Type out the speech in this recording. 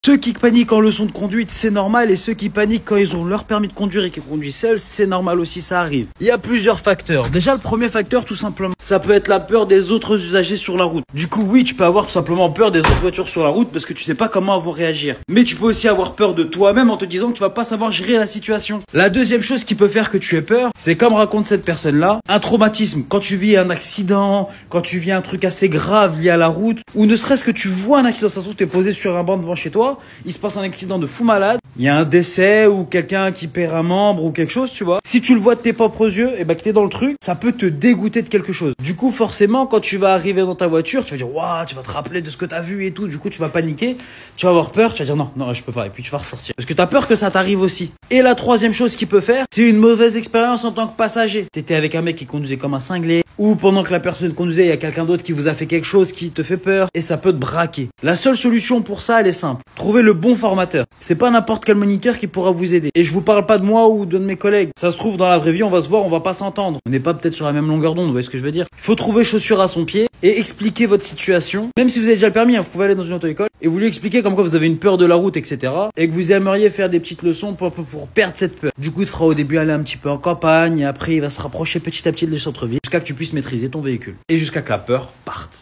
Ceux qui paniquent en leçon de conduite, c'est normal, et ceux qui paniquent quand ils ont leur permis de conduire et qu'ils conduisent seuls, c'est normal aussi, ça arrive. Il y a plusieurs facteurs. Déjà, le premier facteur, tout simplement, ça peut être la peur des autres usagers sur la route. Du coup, oui, tu peux avoir tout simplement peur des autres voitures sur la route parce que tu sais pas comment elles vont réagir. Mais tu peux aussi avoir peur de toi-même en te disant que tu vas pas savoir gérer la situation. La deuxième chose qui peut faire que tu aies peur, c'est comme raconte cette personne-là, un traumatisme. Quand tu vis un accident, quand tu vis un truc assez grave lié à la route, ou ne serait-ce que tu vois un accident, ça se trouve, t'es posé sur un banc devant chez toi, il se passe un accident de fou malade, il y a un décès ou quelqu'un qui perd un membre ou quelque chose, tu vois. Si tu le vois de tes propres yeux, et bah que t'es dans le truc, ça peut te dégoûter de quelque chose. Du coup, forcément, quand tu vas arriver dans ta voiture, tu vas dire, waouh, tu vas te rappeler de ce que t'as vu et tout. Du coup, tu vas paniquer, tu vas avoir peur, tu vas dire, non, non, je peux pas. Et puis, tu vas ressortir. Parce que t'as peur que ça t'arrive aussi. Et la troisième chose qu'il peut faire, c'est une mauvaise expérience en tant que passager. T'étais avec un mec qui conduisait comme un cinglé, ou pendant que la personne conduisait, il y a quelqu'un d'autre qui vous a fait quelque chose qui te fait peur, et ça peut te braquer. La seule solution pour ça, elle est simple. Trouver le bon formateur. C'est pas n'importe quel moniteur qui pourra vous aider. Et je vous parle pas de moi ou de mes collègues. Ça se trouve, dans la vraie vie, on va se voir, on va pas s'entendre. On n'est pas peut-être sur la même longueur d'onde, vous voyez ce que je veux dire? Il faut trouver chaussure à son pied et expliquer votre situation. Même si vous avez déjà le permis, hein, vous pouvez aller dans une auto-école et vous lui expliquer comme quoi vous avez une peur de la route, etc. Et que vous aimeriez faire des petites leçons pour perdre cette peur. Du coup, il te fera au début aller un petit peu en campagne et après, il va se rapprocher petit à petit du centre-ville jusqu'à que tu puisses maîtriser ton véhicule et jusqu'à que la peur parte.